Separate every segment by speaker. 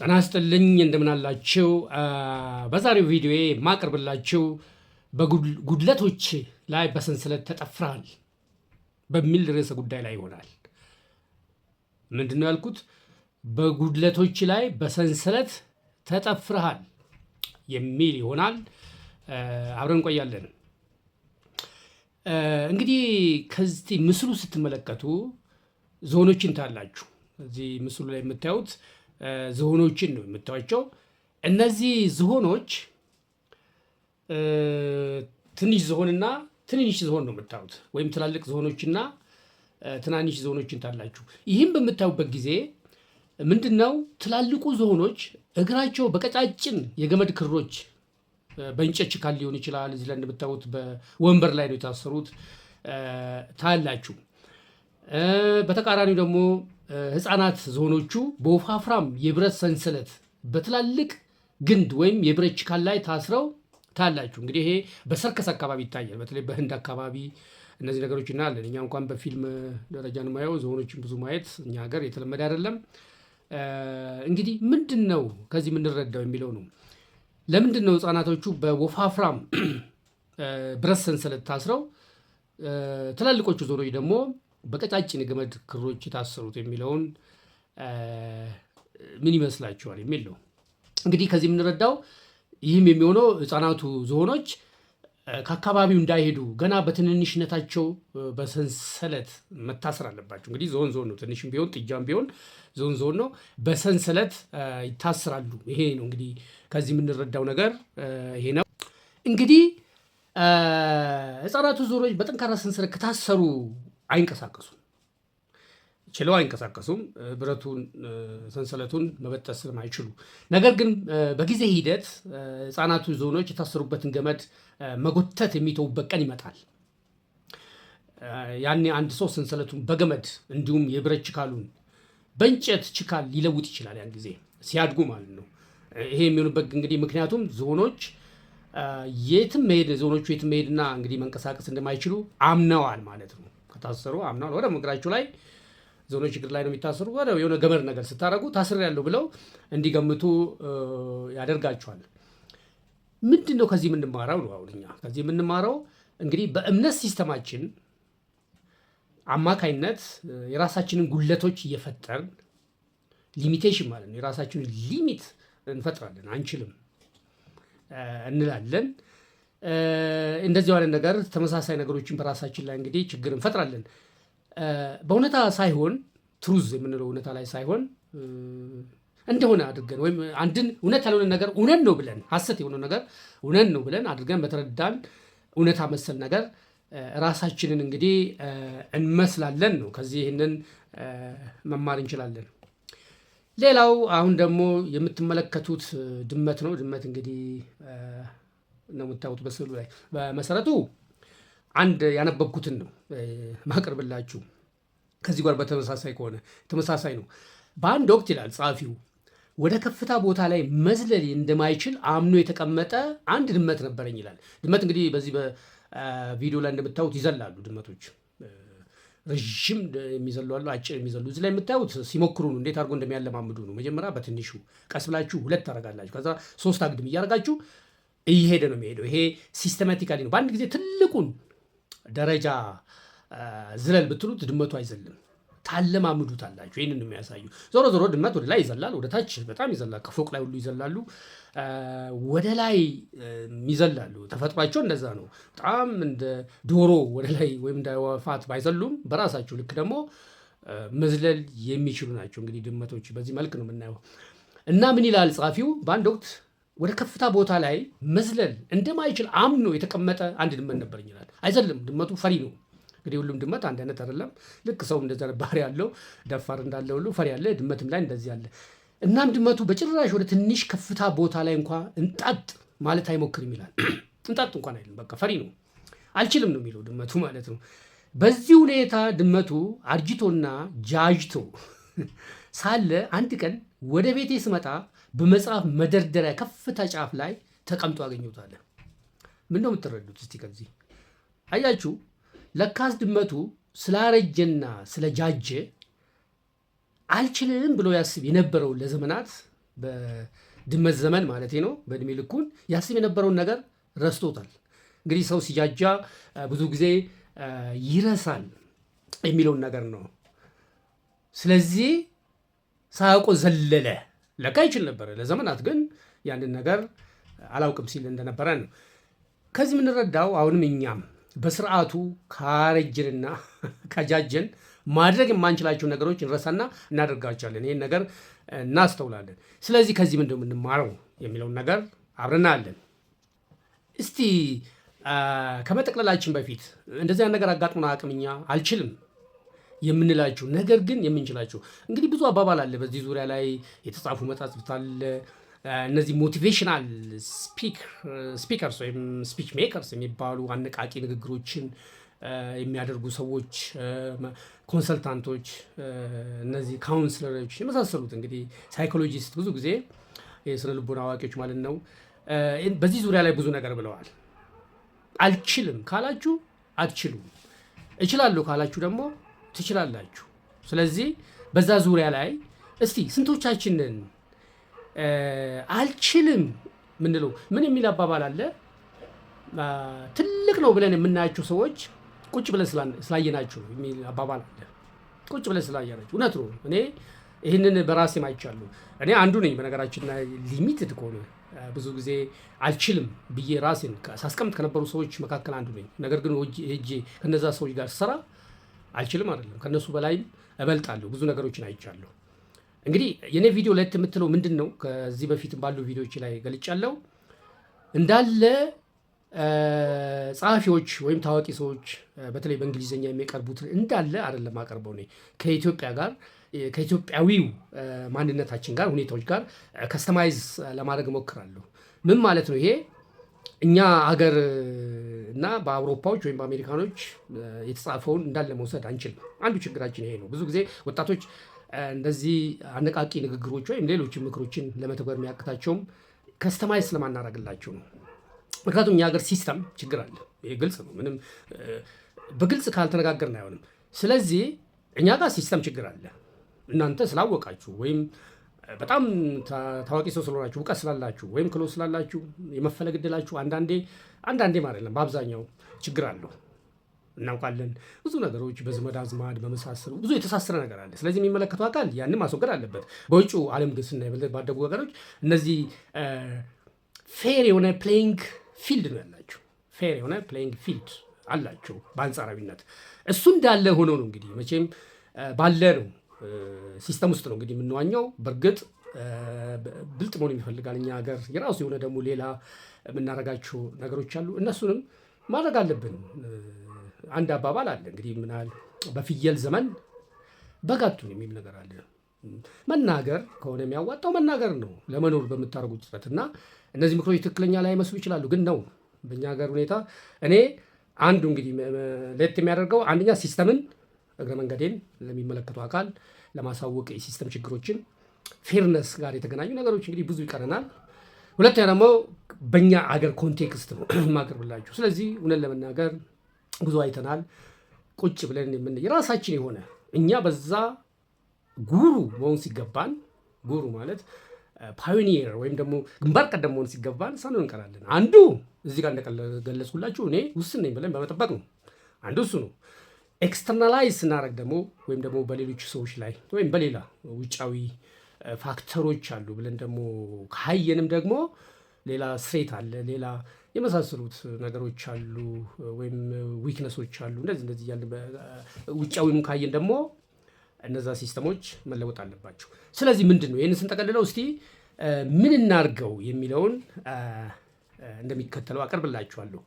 Speaker 1: ጤና ይስጥልኝ እንደምን አላችሁ? በዛሬው ቪዲዮ ማቀርብላችሁ በጉድለቶች ላይ በሰንሰለት ተጠፍረሃል በሚል ርዕሰ ጉዳይ ላይ ይሆናል። ምንድነው ያልኩት? በጉድለቶች ላይ በሰንሰለት ተጠፍረሃል የሚል ይሆናል። አብረን እንቆያለን። እንግዲህ ከዚህ ምስሉ ስትመለከቱ ዝሆኖችን ታያላችሁ። እዚህ ምስሉ ላይ የምታዩት ዝሆኖችን ነው የምታዩቸው። እነዚህ ዝሆኖች ትንሽ ዝሆንና ትንንሽ ዝሆን ነው የምታዩት፣ ወይም ትላልቅ ዝሆኖችና ትናንሽ ዝሆኖችን ታላችሁ። ይህም በምታዩበት ጊዜ ምንድነው ትላልቁ ዝሆኖች እግራቸው በቀጫጭን የገመድ ክሮች በእንጨት ችካል ሊሆን ይችላል። እዚህ ላይ እንደምታዩት በወንበር ላይ ነው የታሰሩት ታያላችሁ። በተቃራኒው ደግሞ ህፃናት ዝሆኖቹ በወፋፍራም የብረት ሰንሰለት በትላልቅ ግንድ ወይም የብረት ችካል ላይ ታስረው ታያላችሁ። እንግዲህ ይሄ በሰርከስ አካባቢ ይታያል። በተለይ በህንድ አካባቢ እነዚህ ነገሮች እናያለን። እኛ እንኳን በፊልም ደረጃ ነው የማየው። ዝሆኖችን ብዙ ማየት እኛ ሀገር የተለመደ አይደለም። እንግዲህ ምንድን ነው ከዚህ የምንረዳው የሚለው ነው። ለምንድን ነው ህፃናቶቹ በወፋፍራም ብረት ሰንሰለት ታስረው ትላልቆቹ ዝሆኖች ደግሞ በቀጫጭን የገመድ ክሮች የታሰሩት የሚለውን ምን ይመስላችኋል የሚል ነው። እንግዲህ ከዚህ የምንረዳው ይህም የሚሆነው ህፃናቱ ዝሆኖች ከአካባቢው እንዳይሄዱ ገና በትንንሽነታቸው በሰንሰለት መታሰር አለባቸው። እንግዲህ ዝሆን ነው፣ ትንሽም ቢሆን ጥጃም ቢሆን ዝሆን ነው፣ በሰንሰለት ይታሰራሉ። ይሄ ነው እንግዲህ ከዚህ የምንረዳው ነገር ይሄ ነው። እንግዲህ ህፃናቱ ዝሆኖች በጠንካራ ሰንሰለት ከታሰሩ አይንቀሳቀሱም፣ ችለው አይንቀሳቀሱም። ብረቱን ሰንሰለቱን መበጠስ ስለማይችሉ። ነገር ግን በጊዜ ሂደት ህፃናቱ ዝሆኖች የታሰሩበትን ገመድ መጎተት የሚተውበት ቀን ይመጣል። ያኔ አንድ ሰው ሰንሰለቱን በገመድ እንዲሁም የብረት ችካሉን በእንጨት ችካል ሊለውጥ ይችላል። ያን ጊዜ ሲያድጉ ማለት ነው። ይሄ የሚሆንበት እንግዲህ ምክንያቱም ዝሆኖቹ የትም መሄድና እንግዲህ መንቀሳቀስ እንደማይችሉ አምነዋል ማለት ነው። ከታሰሩ አምነዋል። ወደ እግራቸው ላይ ዝሆኖች እግር ላይ ነው የሚታሰሩ። ወደ የሆነ ገመድ ነገር ስታደርጉ ታስሬያለሁ ብለው እንዲገምቱ ያደርጋቸዋል። ምንድን ነው ከዚህ የምንማረው ነው? አሁን እኛ ከዚህ የምንማረው እንግዲህ በእምነት ሲስተማችን አማካይነት የራሳችንን ጉድለቶች እየፈጠርን ሊሚቴሽን ማለት ነው፣ የራሳችንን ሊሚት እንፈጥራለን። አንችልም እንላለን። እንደዚህ አይነት ነገር ተመሳሳይ ነገሮችን በራሳችን ላይ እንግዲህ ችግር እንፈጥራለን። በእውነታ ሳይሆን ትሩዝ የምንለው እውነታ ላይ ሳይሆን እንደሆነ አድርገን ወይም አንድን እውነት ያልሆነ ነገር እውነት ነው ብለን ሐሰት የሆነ ነገር እውነት ነው ብለን አድርገን በተረዳን እውነታ መሰል ነገር ራሳችንን እንግዲህ እንመስላለን ነው። ከዚህ ይህንን መማር እንችላለን። ሌላው አሁን ደግሞ የምትመለከቱት ድመት ነው። ድመት እንግዲህ ነው የምታዩት በስዕሉ ላይ። በመሰረቱ አንድ ያነበብኩትን ነው ማቀርብላችሁ። ከዚህ ጋር በተመሳሳይ ከሆነ ተመሳሳይ ነው። በአንድ ወቅት ይላል ጸሐፊው፣ ወደ ከፍታ ቦታ ላይ መዝለል እንደማይችል አምኖ የተቀመጠ አንድ ድመት ነበረኝ ይላል። ድመት እንግዲህ በዚህ በቪዲዮ ላይ እንደምታዩት ይዘላሉ ድመቶች። ረዥም የሚዘሉ አሉ፣ አጭር የሚዘሉ። እዚህ ላይ የምታዩት ሲሞክሩ ነው፣ እንዴት አድርጎ እንደሚያለማምዱ ነው። መጀመሪያ በትንሹ ቀስ ብላችሁ 2 ታደርጋላችሁ፣ ከዛ 3 አግድም እያደረጋችሁ እየሄደ ነው የሚሄደው። ይሄ ሲስተማቲካሊ ነው። በአንድ ጊዜ ትልቁን ደረጃ ዝለል ብትሉት ድመቱ አይዘልም፣ ታለማምዱታላችሁ። ይህንን ነው የሚያሳዩ። ዞሮ ዞሮ ድመት ወደ ላይ ይዘላል፣ ወደ ታች በጣም ይዘላል፣ ከፎቅ ላይ ሁሉ ይዘላሉ፣ ወደ ላይ ይዘላሉ። ተፈጥሯቸው እንደዛ ነው። በጣም እንደ ዶሮ ወደ ላይ ወይም እንደ ወፋት ባይዘሉም በራሳቸው ልክ ደግሞ መዝለል የሚችሉ ናቸው። እንግዲህ ድመቶች በዚህ መልክ ነው የምናየው። እና ምን ይላል ጸሐፊው? በአንድ ወቅት ወደ ከፍታ ቦታ ላይ መዝለል እንደማይችል አምኖ የተቀመጠ አንድ ድመት ነበረኝ ይላል። አይዘልም፣ ድመቱ ፈሪ ነው። እንግዲህ ሁሉም ድመት አንድ አይነት አይደለም። ልክ ሰው እንደዛ ባህሪ ያለው ደፋር እንዳለ ሁሉ ፈሪ ያለ፣ ድመትም ላይ እንደዚህ ያለ። እናም ድመቱ በጭራሽ ወደ ትንሽ ከፍታ ቦታ ላይ እንኳ እንጣጥ ማለት አይሞክርም ይላል። እንጣጥ እንኳን አይልም፣ በቃ ፈሪ ነው። አልችልም ነው የሚለው ድመቱ ማለት ነው። በዚህ ሁኔታ ድመቱ አርጅቶና ጃጅቶ ሳለ አንድ ቀን ወደ ቤቴ ስመጣ በመጽሐፍ መደርደሪያ ከፍታ ጫፍ ላይ ተቀምጦ አገኘሁታል። ምን ነው የምትረዱት እስቲ ከዚህ? አያችሁ፣ ለካስ ድመቱ ስላረጀና ስለጃጀ አልችልም ብሎ ያስብ የነበረው ለዘመናት በድመት ዘመን ማለት ነው በእድሜ ልኩን ያስብ የነበረውን ነገር ረስቶታል። እንግዲህ ሰው ሲጃጃ ብዙ ጊዜ ይረሳል የሚለውን ነገር ነው። ስለዚህ ሳያውቆ ዘለለ። ለካ ይችል ነበረ ለዘመናት፣ ግን ያንን ነገር አላውቅም ሲል እንደነበረ ነው። ከዚህ የምንረዳው አሁንም እኛም በስርዓቱ ካረጅንና ካጃጀን ማድረግ የማንችላቸው ነገሮች እንረሳና እናደርጋቸዋለን። ይህን ነገር እናስተውላለን። ስለዚህ ከዚህ ምንድን ነው የምንማረው የሚለውን ነገር አብረናለን። እስቲ ከመጠቅለላችን በፊት እንደዚህ ነገር አጋጥሞን አቅም እኛ አልችልም የምንላቸው ነገር ግን የምንችላቸው እንግዲህ ብዙ አባባል አለ በዚህ ዙሪያ ላይ የተጻፉ መጻሕፍት አለ። እነዚህ ሞቲቬሽናል ስፒከርስ ወይም ስፒች ሜከርስ የሚባሉ አነቃቂ ንግግሮችን የሚያደርጉ ሰዎች፣ ኮንሰልታንቶች፣ እነዚህ ካውንስለሮች የመሳሰሉት እንግዲህ ሳይኮሎጂስት ብዙ ጊዜ የስነ ልቦና አዋቂዎች ማለት ነው በዚህ ዙሪያ ላይ ብዙ ነገር ብለዋል። አልችልም ካላችሁ አትችሉም፣ እችላለሁ ካላችሁ ደግሞ ትችላላችሁ። ስለዚህ በዛ ዙሪያ ላይ እስቲ ስንቶቻችንን አልችልም ምንለው? ምን የሚል አባባል አለ? ትልቅ ነው ብለን የምናያቸው ሰዎች ቁጭ ብለን ስላየናቸው የሚል አባባል አለ። ቁጭ ብለን ስላየናቸው እውነት ነው። እኔ ይህንን በራሴ ማይቻለሁ። እኔ አንዱ ነኝ በነገራችን ላይ ሊሚትድ ከሆነ ብዙ ጊዜ አልችልም ብዬ ራሴን ሳስቀምጥ ከነበሩ ሰዎች መካከል አንዱ ነኝ። ነገር ግን ሄጄ ከነዛ ሰዎች ጋር ስራ አልችልም አይደለም፣ ከነሱ በላይም እበልጣለሁ። ብዙ ነገሮችን አይቻለሁ። እንግዲህ የኔ ቪዲዮ ለየት የምትለው ምንድን ነው? ከዚህ በፊት ባሉ ቪዲዮዎች ላይ ገልጫለሁ። እንዳለ ጸሐፊዎች ወይም ታዋቂ ሰዎች በተለይ በእንግሊዝኛ የሚቀርቡትን እንዳለ አይደለም አቀርበው እኔ ከኢትዮጵያ ጋር ከኢትዮጵያዊው ማንነታችን ጋር ሁኔታዎች ጋር ከስተማይዝ ለማድረግ እሞክራለሁ። ምን ማለት ነው ይሄ? እኛ ሀገር እና በአውሮፓዎች ወይም በአሜሪካኖች የተጻፈውን እንዳለ መውሰድ አንችልም። አንዱ ችግራችን ይሄ ነው። ብዙ ጊዜ ወጣቶች እንደዚህ አነቃቂ ንግግሮች ወይም ሌሎች ምክሮችን ለመተግበር የሚያቅታቸውም ከስተማይዝ ስለማናደርግላቸው ነው። ምክንያቱም እኛ ሀገር ሲስተም ችግር አለ። ይሄ ግልጽ ነው። ምንም በግልጽ ካልተነጋገርን አይሆንም። ስለዚህ እኛ ጋር ሲስተም ችግር አለ። እናንተ ስላወቃችሁ ወይም በጣም ታዋቂ ሰው ስለሆናችሁ እውቀት ስላላችሁ ወይም ክሎ ስላላችሁ የመፈለግ እድላችሁ አንዳንዴም አይደለም በአብዛኛው ችግር አለው። እናውቃለን። ብዙ ነገሮች በዘመድ አዝማድ በመሳሰሉ ብዙ የተሳሰረ ነገር አለ። ስለዚህ የሚመለከተው አካል ያንን ማስወገድ አለበት። በውጭው ዓለም ግን ስናይ ባደጉ ሀገሮች እነዚህ ፌር የሆነ ፕሌይንግ ፊልድ ነው ያላቸው። ፌር የሆነ ፕሌይንግ ፊልድ አላቸው በአንጻራዊነት። እሱ እንዳለ ሆኖ ነው እንግዲህ መቼም ባለ ነው ሲስተም ውስጥ ነው እንግዲህ የምንዋኘው። በእርግጥ ብልጥ መሆን ይፈልጋል እኛ ሀገር። የራሱ የሆነ ደግሞ ሌላ የምናደርጋቸው ነገሮች አሉ። እነሱንም ማድረግ አለብን። አንድ አባባል አለ እንግዲህ ምናል በፍየል ዘመን በጋቱን የሚል ነገር አለ። መናገር ከሆነ የሚያዋጣው መናገር ነው ለመኖር በምታደርጉት ጥረት እና እነዚህ ምክሮች ትክክለኛ ላይመስሉ ይችላሉ፣ ግን ነው በእኛ ሀገር ሁኔታ። እኔ አንዱ እንግዲህ ለየት የሚያደርገው አንደኛ ሲስተምን እግረ መንገዴን ለሚመለከተው አካል ለማሳወቅ የሲስተም ችግሮችን ፌርነስ ጋር የተገናኙ ነገሮች እንግዲህ ብዙ ይቀረናል። ሁለተኛ ደግሞ በእኛ አገር ኮንቴክስት ነው የማቀርብላችሁ። ስለዚህ እውነት ለመናገር ብዙ አይተናል። ቁጭ ብለን የራሳችን የሆነ እኛ በዛ ጉሩ መሆን ሲገባን፣ ጉሩ ማለት ፓዮኒየር ወይም ደግሞ ግንባር ቀደም መሆን ሲገባን ሳንሆን እንቀራለን። አንዱ እዚህ ጋር እንደገለጽኩላችሁ እኔ ውስን ነኝ ብለን በመጠበቅ ነው። አንዱ እሱ ነው። ኤክስተርናላይዝ ስናደርግ ደግሞ ወይም ደግሞ በሌሎች ሰዎች ላይ ወይም በሌላ ውጫዊ ፋክተሮች አሉ ብለን ደግሞ ካየንም ደግሞ ሌላ ስሬት አለ፣ ሌላ የመሳሰሉት ነገሮች አሉ ወይም ዊክነሶች አሉ። እንደዚህ እያልን ውጫዊም ካየን ደግሞ እነዛ ሲስተሞች መለወጥ አለባቸው። ስለዚህ ምንድን ነው ይህን ስንጠቀልለው እስቲ ምን እናርገው የሚለውን እንደሚከተለው አቀርብላችኋለሁ።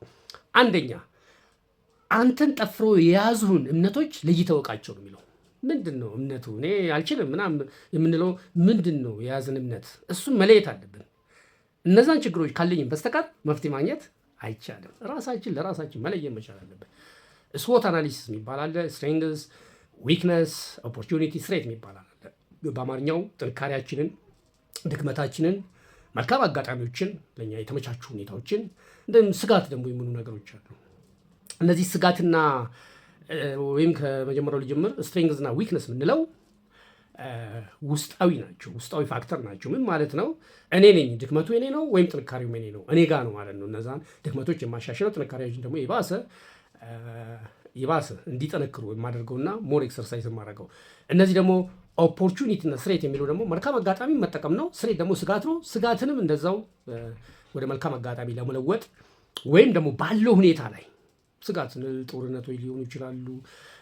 Speaker 1: አንደኛ አንተን ጠፍሮ የያዙን እምነቶች ለይተህ እወቃቸው ነው የሚለው። ምንድን ነው እምነቱ? እኔ አልችልም ምናምን የምንለው ምንድን ነው የያዝን እምነት? እሱን መለየት አለብን። እነዛን ችግሮች ካለኝም በስተቀር መፍትሄ ማግኘት አይቻልም። ራሳችን ለራሳችን መለየት መቻል አለብን። ስዎት አናሊሲስ የሚባል አለ። ስትሬንግዝ፣ ዊክነስ፣ ኦፖርቹኒቲ፣ ስሬት የሚባል አለ። በአማርኛው ጥንካሬያችንን፣ ድክመታችንን፣ መልካም አጋጣሚዎችን፣ ለእኛ የተመቻቹ ሁኔታዎችን፣ እንደም ስጋት ደግሞ የምኑ ነገሮች አሉ። እነዚህ ስጋትና ወይም ከመጀመሪያው ልጀምር ስትሬንግዝ እና ዊክነስ የምንለው ውስጣዊ ናቸው፣ ውስጣዊ ፋክተር ናቸው። ምን ማለት ነው? እኔ ነኝ ድክመቱ እኔ ነው ወይም ጥንካሬው እኔ ነው፣ እኔ ጋር ነው ማለት ነው። እነዛን ድክመቶች የማሻሽለው ጥንካሬዎችን ደግሞ የባሰ እንዲጠነክሩ የማደርገውና ሞር ኤክሰርሳይዝ የማደርገው። እነዚህ ደግሞ ኦፖርቹኒቲና ስሬት የሚለው ደግሞ መልካም አጋጣሚ መጠቀም ነው። ስሬት ደግሞ ስጋት ነው። ስጋትንም እንደዛው ወደ መልካም አጋጣሚ ለመለወጥ ወይም ደግሞ ባለው ሁኔታ ላይ ስጋት ጦርነቶች ሊሆኑ ይችላሉ።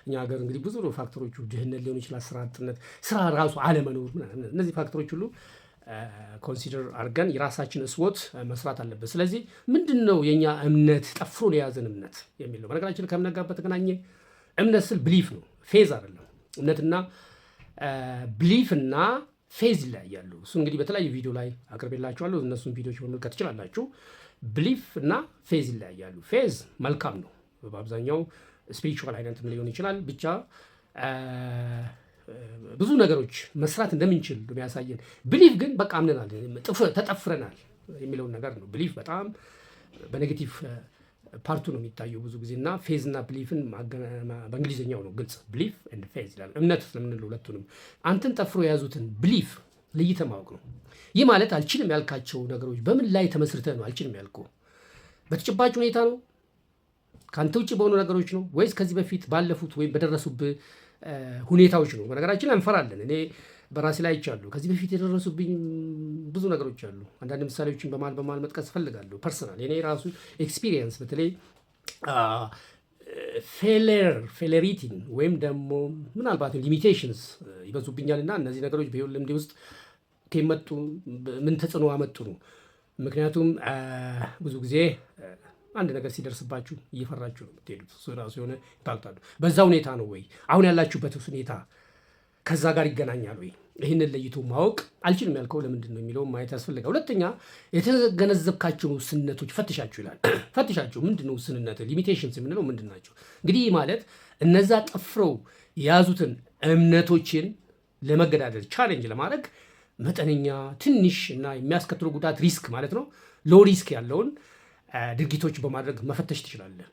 Speaker 1: እኛ ሀገር እንግዲህ ብዙ ፋክተሮቹ ድህነት ሊሆን ይችላል፣ ስራ አጥነት፣ ስራ ራሱ አለመኖር፣ እነዚህ ፋክተሮች ሁሉ ኮንሲደር አድርገን የራሳችን እስወት መስራት አለበት። ስለዚህ ምንድን ነው የእኛ እምነት ጠፍሮ የያዘን እምነት የሚለው በነገራችን ከእምነት ጋር በተገናኘ እምነት ስል ብሊፍ ነው፣ ፌዝ አይደለም። እምነትና ብሊፍ እና ፌዝ ይለያያሉ። እሱ እንግዲህ በተለያዩ ቪዲዮ ላይ አቅርቤላችኋለሁ። እነሱን ቪዲዮች መመልከት ትችላላችሁ። ብሊፍ እና ፌዝ ይለያያሉ። ፌዝ መልካም ነው፣ በአብዛኛው ስፒሪቹዋል አይነትም ሊሆን ይችላል። ብቻ ብዙ ነገሮች መስራት እንደምንችል የሚያሳየን። ብሊፍ ግን በቃ አምነናል፣ ተጠፍረናል የሚለውን ነገር ነው። ብሊፍ በጣም በኔጌቲቭ ፓርቱ ነው የሚታየው ብዙ ጊዜ እና ፌዝ እና ብሊፍን በእንግሊዝኛው ነው ግልጽ፣ ብሊፍ ኤንድ ፌዝ ይላል። እምነት ስለምንለው ሁለቱንም አንተን ጠፍሮ የያዙትን ብሊፍ ለይተህ ማወቅ ነው። ይህ ማለት አልችልም ያልካቸው ነገሮች በምን ላይ ተመስርተህ ነው አልችልም ያልከው? በተጨባጭ ሁኔታ ነው? ከአንተ ውጭ በሆኑ ነገሮች ነው? ወይስ ከዚህ በፊት ባለፉት ወይም በደረሱብህ ሁኔታዎች ነው? በነገራችን ላይ እንፈራለን። እኔ በራሴ ላይ አይቻለሁ። ከዚህ በፊት የደረሱብኝ ብዙ ነገሮች አሉ። አንዳንድ ምሳሌዎችን በማል መጥቀስ እፈልጋለሁ። ፐርሰናል የኔ ራሱ ኤክስፒሪየንስ በተለይ ፌሌሪቲን ወይም ደግሞ ምናልባት ሊሚቴሽንስ ይበዙብኛልና እነዚህ ነገሮች በህይወት ልምዴ ውስጥ ከመጡ ምን ተጽዕኖ አመጡ ነው። ምክንያቱም ብዙ ጊዜ አንድ ነገር ሲደርስባችሁ እየፈራችሁ ነው የምትሄዱት። እሱ ራሱ የሆነ ኢምፓክት አለው። በዛ ሁኔታ ነው ወይ አሁን ያላችሁበት ሁኔታ ከዛ ጋር ይገናኛል ወይ? ይህንን ለይቶ ማወቅ አልችልም ያልከው ለምንድን ነው የሚለውን ማየት ያስፈልጋል። ሁለተኛ የተገነዘብካቸውን ውስንነቶች ፈትሻችሁ ይላል። ፈትሻችሁ ምንድን ነው ውስንነት፣ ሊሚቴሽንስ የምንለው ምንድን ናቸው? እንግዲህ ማለት እነዛ ጠፍረው የያዙትን እምነቶችን ለመገዳደር ቻሌንጅ ለማድረግ መጠነኛ ትንሽ እና የሚያስከትሉ ጉዳት ሪስክ ማለት ነው ሎ ሪስክ ያለውን ድርጊቶች በማድረግ መፈተሽ ትችላለህ።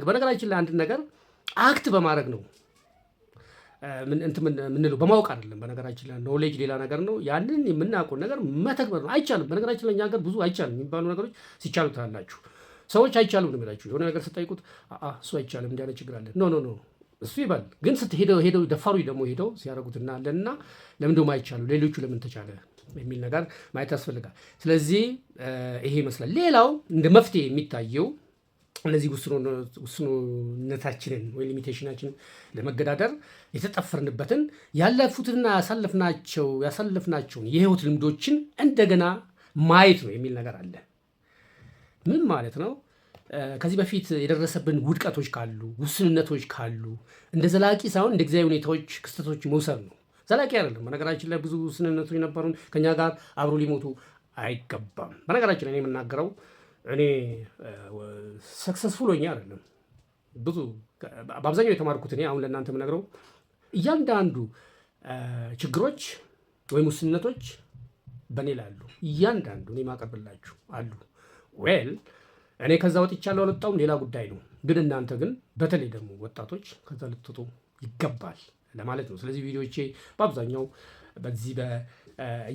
Speaker 1: በነገራችን ላይ አንድ ነገር አክት በማድረግ ነው ምንለው በማወቅ አይደለም። በነገራችን ላይ ኖሌጅ ሌላ ነገር ነው። ያንን የምናውቀው ነገር መተግበር ነው። አይቻልም። በነገራችን ላይ እኛ ሀገር ብዙ አይቻልም የሚባሉ ነገሮች ሲቻሉ ታላችሁ። ሰዎች አይቻልም ነው የሚላችሁ። የሆነ ነገር ስጠይቁት እሱ አይቻልም እንዲያለ ችግር አለ ኖ እሱ ይባል። ግን ሄደው ደፋሩ ደግሞ ሄደው ሲያደርጉት እናያለንና ለምንድነው አይቻሉ ሌሎቹ ለምን ተቻለ የሚል ነገር ማየት ያስፈልጋል። ስለዚህ ይሄ ይመስላል። ሌላው እንደ መፍትሄ የሚታየው እነዚህ ውስንነታችንን ወይ ሊሚቴሽናችንን ለመገዳደር የተጠፈርንበትን ያለፉትና ያሳለፍናቸውን የህይወት ልምዶችን እንደገና ማየት ነው የሚል ነገር አለ። ምን ማለት ነው? ከዚህ በፊት የደረሰብን ውድቀቶች ካሉ፣ ውስንነቶች ካሉ እንደ ዘላቂ ሳይሆን እንደ ጊዜያዊ ሁኔታዎች፣ ክስተቶች መውሰድ ነው። ዘላቂ አይደለም። በነገራችን ላይ ብዙ ውስንነቶች ነበሩን፣ ከኛ ጋር አብሮ ሊሞቱ አይገባም። በነገራችን ላይ እኔ የምናገረው እኔ ሰክሰስፉል ሆኜ አይደለም። በአብዛኛው የተማርኩት እኔ አሁን ለእናንተ የምነግረው እያንዳንዱ ችግሮች ወይም ውስንነቶች በእኔ ላይ አሉ። እያንዳንዱ እኔ ማቀርብላችሁ አሉ። ዌል እኔ ከዛ ወጥቻለሁ አልወጣሁም ሌላ ጉዳይ ነው። ግን እናንተ ግን በተለይ ደግሞ ወጣቶች ከዛ ልትወጡ ይገባል ለማለት ነው። ስለዚህ ቪዲዮቼ በአብዛኛው በዚህ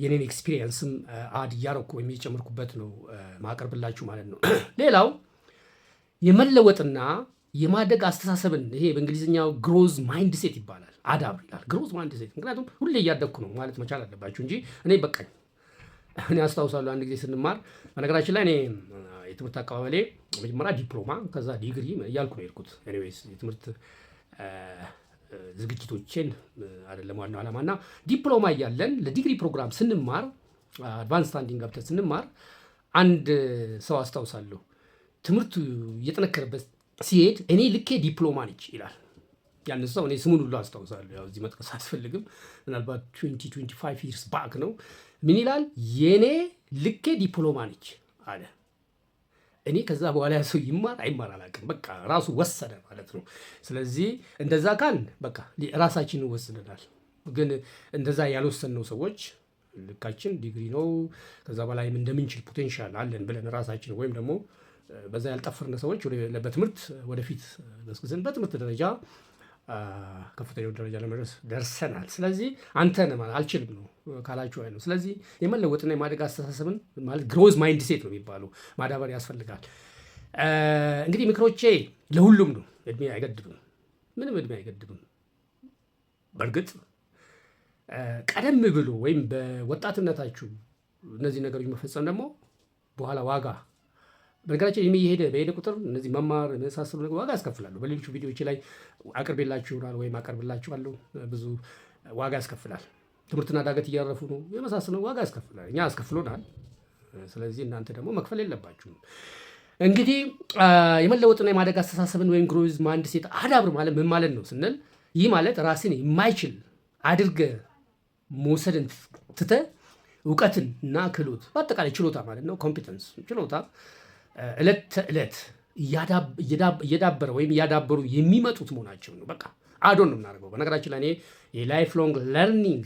Speaker 1: የኔን ኤክስፒሪየንስም አድ እያረኩ ወይም እየጨመርኩበት ነው ማቀርብላችሁ ማለት ነው። ሌላው የመለወጥና የማደግ አስተሳሰብን ይሄ በእንግሊዝኛው ግሮዝ ማይንድ ሴት ይባላል። አዳብር ይላል ግሮዝ ማይንድ ሴት። ምክንያቱም ሁሌ እያደግኩ ነው ማለት መቻል አለባችሁ እንጂ እኔ በቃኝ። እኔ አስታውሳለሁ አንድ ጊዜ ስንማር፣ በነገራችን ላይ እኔ የትምህርት አቀባበሌ መጀመሪያ ዲፕሎማ ከዛ ዲግሪ እያልኩ ነው የሄድኩት። ኤኒዌይስ የትምህርት ዝግጅቶችን አይደለም ዋናው ዓላማና ዲፕሎማ እያለን ለዲግሪ ፕሮግራም ስንማር አድቫንስ ስታንዲንግ ገብተን ስንማር አንድ ሰው አስታውሳለሁ ትምህርቱ እየጠነከረበት ሲሄድ እኔ ልኬ ዲፕሎማ ነች ይላል። ያን ሰው እኔ ስሙን ሁሉ አስታውሳለሁ። ያው እዚህ መጥቀስ አያስፈልግም። ምናልባት 25 years ባክ ነው። ምን ይላል? የኔ ልኬ ዲፕሎማ ነች አለ። እኔ ከዛ በኋላ ሰው ይማር አይማር አላውቅም። በቃ ራሱ ወሰደ ማለት ነው። ስለዚህ እንደዛ ካል በቃ ራሳችንን ወስነናል። ግን እንደዛ ያልወሰንነው ሰዎች ልካችን ዲግሪ ነው ከዛ በላይም እንደምንችል ፖቴንሻል አለን ብለን ራሳችን ወይም ደግሞ በዛ ያልጠፈርን ሰዎች በትምህርት ወደፊት ገስግዘን በትምህርት ደረጃ ከፍተኛው ደረጃ ለመድረስ ደርሰናል። ስለዚህ አንተ ነህ ማለት አልችልም ነው ካላችሁ ነው። ስለዚህ የመለወጥና የማደግ አስተሳሰብን ማለት ግሮዝ ማይንድ ሴት ነው የሚባለው ማዳበር ያስፈልጋል። እንግዲህ ምክሮቼ ለሁሉም ነው። እድሜ አይገድብም፣ ምንም እድሜ አይገድብም። በእርግጥ ቀደም ብሎ ወይም በወጣትነታችሁ እነዚህ ነገሮች መፈጸም ደግሞ በኋላ ዋጋ በነገራችን በሄደ ቁጥር እነዚህ መማር የመሳሰሉ ነገር ዋጋ ያስከፍላሉ። በሌሎቹ ቪዲዮዎች ላይ አቅርቤላችሁ ይሆናል ወይም አቀርብላችኋለሁ። ብዙ ዋጋ ያስከፍላል። ትምህርትና ዳገት እያረፉ ነው የመሳሰሉ ዋጋ ያስከፍላል። እኛ ያስከፍሎናል። ስለዚህ እናንተ ደግሞ መክፈል የለባችሁም። እንግዲህ የመለወጥና የማደግ አስተሳሰብን ወይም ግሮዝ ማይንድ ሴት አዳብር ማለት ምን ማለት ነው ስንል ይህ ማለት ራስን የማይችል አድርገህ መውሰድን ትተህ እውቀትን እና ክህሎት በአጠቃላይ ችሎታ ማለት ነው ኮምፒተንስ ችሎታ ዕለት ተዕለት እየዳበረ ወይም እያዳበሩ የሚመጡት መሆናቸው ነው። በቃ አዶን ነው የምናደርገው። በነገራችን ላይ እኔ የላይፍ ሎንግ ለርኒንግ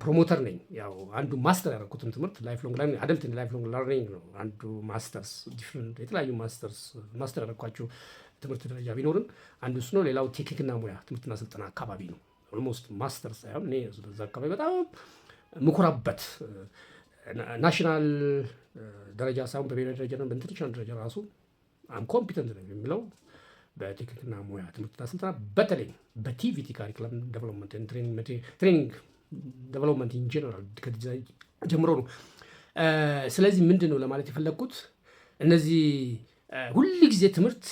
Speaker 1: ፕሮሞተር ነኝ። ያው አንዱ ማስተር ያደረኩትም ትምህርት ላይፍ ሎንግ ለርኒንግ አደልት ላይፍ ሎንግ ለርኒንግ ነው። አንዱ ማስተርስ ዲፍረንት የተለያዩ ማስተር ያደረኳቸው ትምህርት ደረጃ ቢኖርም አንዱ እሱ ነው። ሌላው ቴክኒክና ሙያ ትምህርትና ስልጠና አካባቢ ነው። ኦልሞስት ማስተር ሳይሆን እኔ በዛ አካባቢ በጣም ምኩራበት ናሽናል ደረጃ ሳይሆን በብሔራዊ ደረጃ ነው በኢንተርናሽናል ደረጃ ራሱ ኮምፒተንት ነው የሚለው በቴክኒክና ሙያ ትምህርትና ስልጠና በተለይ በቲቪቲ ካሪኩለም ዴቨሎፕመንት ትሬኒንግ ዴቨሎፕመንት ኢን ጀነራል ከዲዛይን ጀምሮ ነው። ስለዚህ ምንድን ነው ለማለት የፈለግኩት እነዚህ ሁል ጊዜ ትምህርት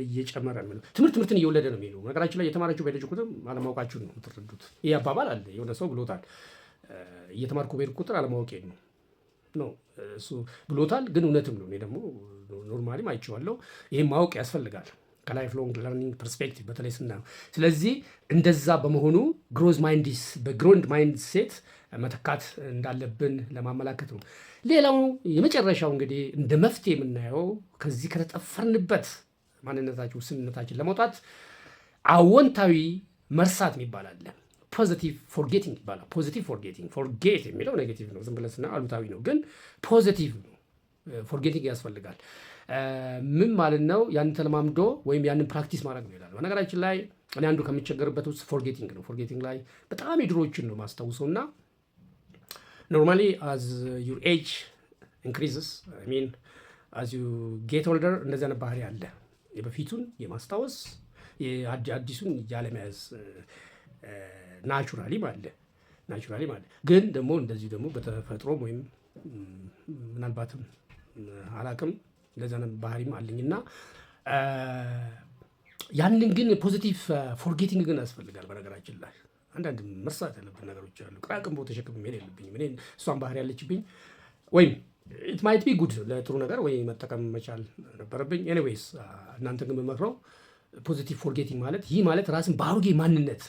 Speaker 1: እየጨመረ ነው። ትምህርትን እየወለደ ነው የሚለው ነገራችን ላይ የተማራችሁ በሄደች ቁጥር አለማወቃችሁን ነው የምትረዱት። ይህ አባባል አለ፣ የሆነ ሰው ብሎታል። እየተማርኩ በሄድኩ ቁጥር አለማወቄን ነው እሱ ብሎታል፣ ግን እውነትም ነው። እኔ ደግሞ ኖርማሊም አይቼዋለሁ። ይህም ማወቅ ያስፈልጋል ከላይፍ ሎንግ ለርኒንግ ፐርስፔክቲቭ በተለይ ስናየው። ስለዚህ እንደዛ በመሆኑ ግሮዝ ማይንድስ በግሮንድ ማይንድ ሴት መተካት እንዳለብን ለማመላከት ነው። ሌላው የመጨረሻው እንግዲህ እንደ መፍትሄ የምናየው ከዚህ ከተጠፈርንበት ማንነታችን ውስንነታችን ለመውጣት አዎንታዊ መርሳት የሚባል አለ። ፖዚቲቭ ፎርጌቲንግ ይባላል። ፖዚቲቭ ፎርጌቲንግ ፎርጌት የሚለው ኔጌቲቭ ነው፣ ዝም ብለን ስናየው አሉታዊ ነው፣ ግን ፖዚቲቭ ነው። ፎርጌቲንግ ያስፈልጋል። ምን ማለት ነው? ያንን ተለማምዶ ወይም ያንን ፕራክቲስ ማድረግ ነው ይላል። በነገራችን ላይ እኔ አንዱ ከሚቸገርበት ውስጥ ፎርጌቲንግ ነው። ፎርጌቲንግ ላይ በጣም የድሮዎችን ነው ማስታውሰው እና ኖርማሊ አዝ ዩር ኤጅ ኢንክሪዝስ ሚን አዝ ዩ ጌት ኦልደር እንደዚህ አይነት ባህሪ አለ። የበፊቱን የማስታወስ አዲሱን ያለመያዝ ናቹራሊ ማለት ግን ደግሞ እንደዚሁ ደግሞ በተፈጥሮም ወይም ምናልባትም አላቅም እንደዛ ባህሪም አለኝና ያንን ግን ፖዚቲቭ ፎርጌቲንግ ግን ያስፈልጋል። በነገራችን ላይ አንዳንድ መርሳት ያለብን ነገሮች አሉ። ቅራቅንቦ ተሸክም መሄድ የለብኝም እኔ እሷን ባህሪ ያለችብኝ ወይም ኢት ማይት ቢ ጉድ ለጥሩ ነገር ወይ መጠቀም መቻል ነበረብኝ። ኤኒዌይስ እናንተ ግን የምመክረው ፖዚቲቭ ፎርጌቲንግ ማለት ይህ ማለት ራስን በአሮጌ ማንነት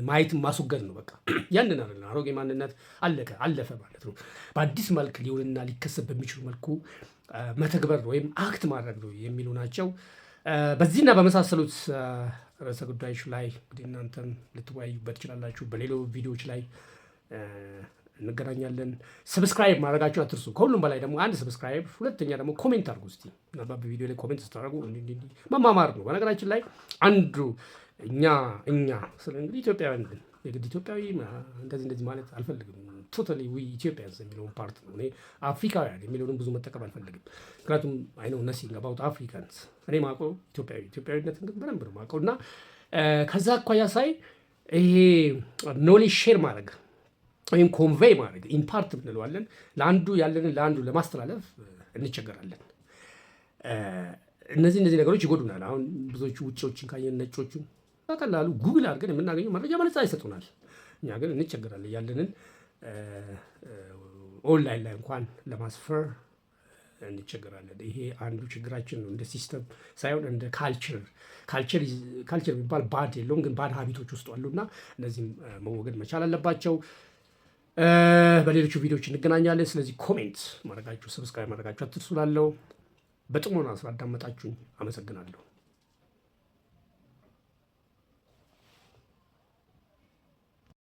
Speaker 1: ማየትን ማስወገድ ነው። በቃ ያንን አይደለ አሮጌ ማንነት አለፈ ማለት ነው። በአዲስ መልክ ሊሆንና ሊከሰት በሚችሉ መልኩ መተግበር ወይም አክት ማድረግ ነው የሚሉ ናቸው። በዚህና በመሳሰሉት ርዕሰ ጉዳዮች ላይ እንግዲህ እናንተም ልትወያዩበት ትችላላችሁ። በሌሎች ቪዲዮዎች ላይ እንገናኛለን። ሰብስክራይብ ማድረጋችሁ አትርሱ። ከሁሉም በላይ ደግሞ አንድ ሰብስክራይብ፣ ሁለተኛ ደግሞ ኮሜንት አድርጉ። እስቲ ምናልባት በቪዲዮ ላይ ኮሜንት ስታደርጉ መማማር ነው። በነገራችን ላይ አንዱ እኛ ስለ እንግዲህ ኢትዮጵያውያን የግድ ኢትዮጵያዊ እንደዚህ ማለት አልፈልግም። ቶታሊ ዊ ኢትዮጵያንስ የሚለውን ፓርት ነው። እኔ አፍሪካውያን የሚለውንም ብዙ መጠቀም አልፈልግም። ምክንያቱም አይ ኖው ነሲንግ አባውት አፍሪካንስ። እኔ ማውቀው ኢትዮጵያዊነትን ግን በደንብ ነው ማውቀው እና ከዛ አኳያ ሳይ ይሄ ኖሌጅ ሼር ማድረግ ወይም ኮንቬይ ማድረግ ኢምፓርት እንለዋለን። ለአንዱ ያለንን ለአንዱ ለማስተላለፍ እንቸገራለን። እነዚህ ነገሮች ይጎዱናል። አሁን ብዙዎቹ ውጭዎችን ካየን ነጮቹ በቀላሉ ጉግል አድርገን የምናገኘው መረጃ በነፃ ይሰጡናል። እኛ ግን እንቸገራለን። ያለንን ኦንላይን ላይ እንኳን ለማስፈር እንቸገራለን። ይሄ አንዱ ችግራችን ነው። እንደ ሲስተም ሳይሆን እንደ ካልቸር የሚባል ባድ የለውም፣ ግን ባድ ሀቢቶች ውስጥ አሉና እነዚህም መወገድ መቻል አለባቸው። በሌሎቹ ቪዲዮዎች እንገናኛለን። ስለዚህ ኮሜንት ማድረጋችሁ፣ ሰብስክራይብ ማድረጋችሁ አትርሱ። ላለው በጥሞና ስላዳመጣችሁኝ አመሰግናለሁ።